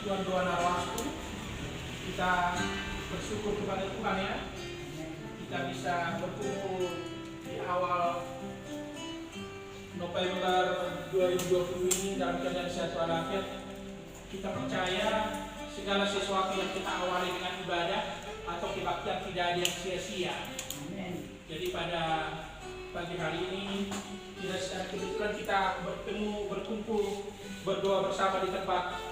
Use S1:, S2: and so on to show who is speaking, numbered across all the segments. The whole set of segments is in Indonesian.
S1: persekutuan doa Narwastu. Kita bersyukur kepada Tuhan ya, kita bisa berkumpul di awal November 2020 ini dalam keadaan sehat walafiat. Kita percaya segala sesuatu yang kita awali dengan ibadah atau kebaktian tidak ada yang sia-sia. Jadi pada pagi hari ini tidak secara kebetulan kita berkumpul berdoa bersama di tempat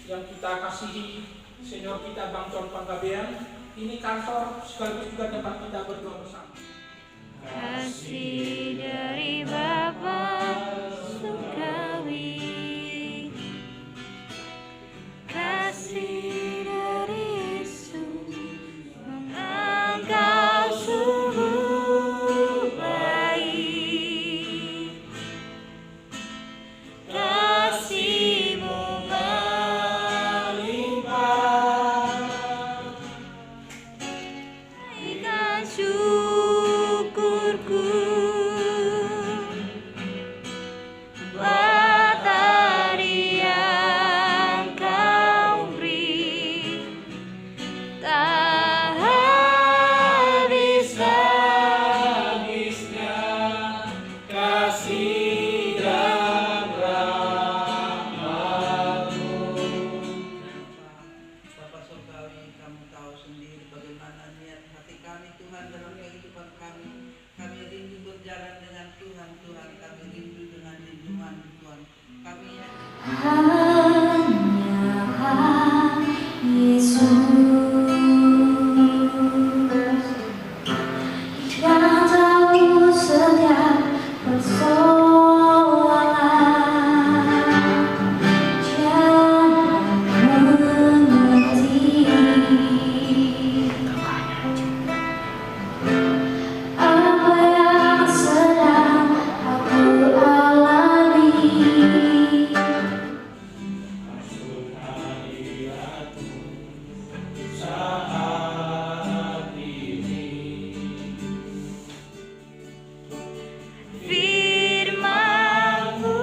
S1: yang kita kasihi senior kita Bang John Panggabean. Ini kantor sekaligus juga tempat kita berdoa bersama.
S2: Kasih dari Bapa surgawi, kasih dari Yesus mengangkat sungguh baik, kasih-Mu melimpah, ikan syukurku buat hari yang Kau beri, tak habis-habisnya
S1: Kasih dan rahmat-Mu.
S3: Bapa surgawi, kamu tahu sendiri bagaimana niat hati kami Tuhan dalam kehidupan kami. Kami rindu berjalan dengan Tuhan, Tuhan. Kami rindu dengan lindungan Tuhan. Kami
S2: hanya Yesus yang tahu setiap persoalan, jangan mengerti apa yang sedang aku alami.
S1: Saat ini
S2: Firman-Mu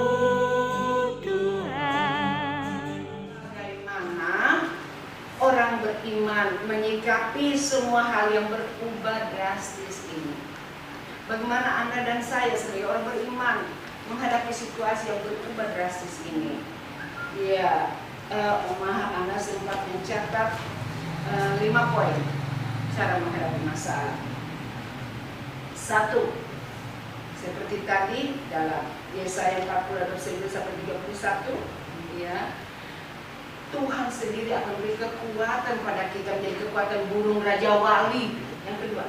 S2: Tuhan.
S4: Bagaimana orang beriman menyikapi semua hal yang berubah drastis ini? Bagaimana Anda dan saya sebagai orang beriman menghadapi situasi yang berubah drastis ini? Ya, Omah Anda sempat mencatat 5 poin cara menghadapi masalah. 1. Seperti tadi dalam Yesaya 40 ayat 9 sampai 31, ya, Tuhan sendiri akan beri kekuatan pada kita menjadi kekuatan burung Raja Wali. Yang kedua,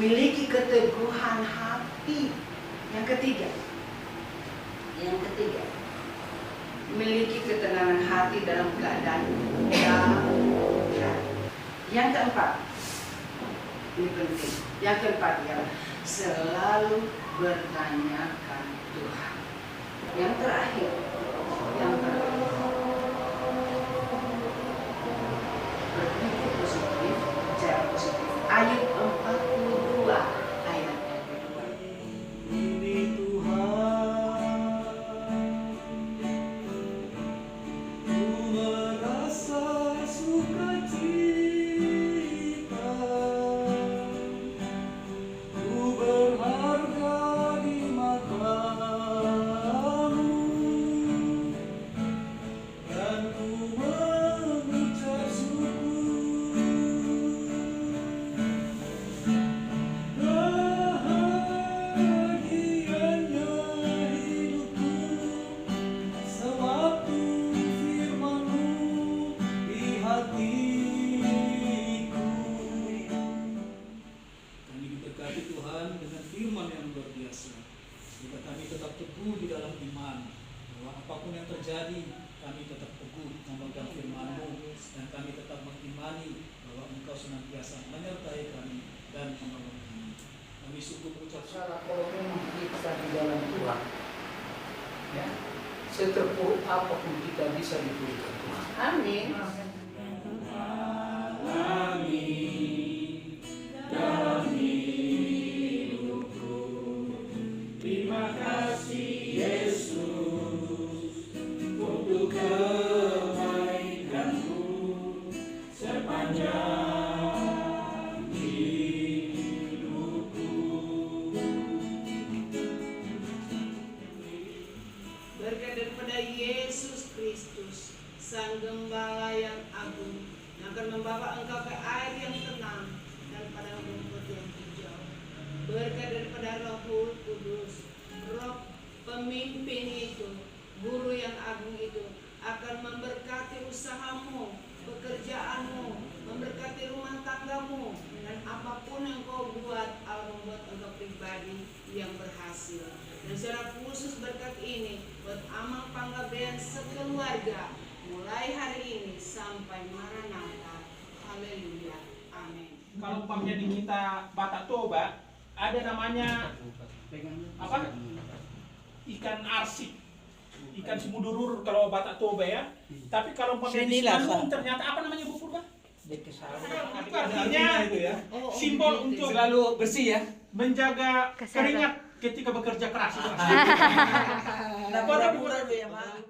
S4: miliki keteguhan hati. Yang ketiga, miliki ketenangan hati dalam keadaan darurat. Yang keempat, ini penting. Yang keempat ialah selalu bertanyakan Tuhan. Yang terakhir, berpikir positif, bicara positif. Ayub 42 ayat yang kedua.
S3: ini Tuhan, ku merasa sukacita, ku berharga di mata-Mu, dan ku mengucap syukur. Bahagianya hidupku sewaktu firman-Mu di hatiku.
S5: Kami diberkati Tuhan dengan firman yang luar biasa. Jika kami tetap teguh di dalam iman, bahwa apapun yang terjadi, kami tetap teguh memegang firman-Mu, dan kami tetap mengimani bahwa Engkau senantiasa menyertai kami dan menolong kami. Kami sungguh mengucap syukur.
S3: Salah kalau memang kita di dalam Tuhan, ya, seterpuruk apapun kita bisa diberikan Tuhan.
S4: Amin.
S1: Amin. Dalam hidupku, terima kasih Yesus untuk
S6: akan membawa engkau ke air yang tenang dan padang rumput yang hijau. Berkat daripada Roh Kudus, Roh pemimpin itu, Guru yang agung itu akan memberkati usahamu, pekerjaanmu, memberkati rumah tanggamu, dan apapun yang kau buat, Allah membuat engkau pribadi yang berhasil. Dan secara khusus berkat ini buat Amang Panggabean sekeluarga mulai hari ini sampai Maranatha. Haleluya. Amin.
S1: Kalau umpamanya di kita Batak Toba ada namanya apa? Ikan arsik, ikan semudurur kalau Batak Toba ya. Tapi kalau umpamanya di Sinandung ternyata apa namanya Bu Purba? Artinya
S5: itu ya.
S1: simbol untuk
S7: Selalu bersih ya.
S1: menjaga keringat ketika bekerja keras.
S3: Nah, pura-pura lu ya, Mak.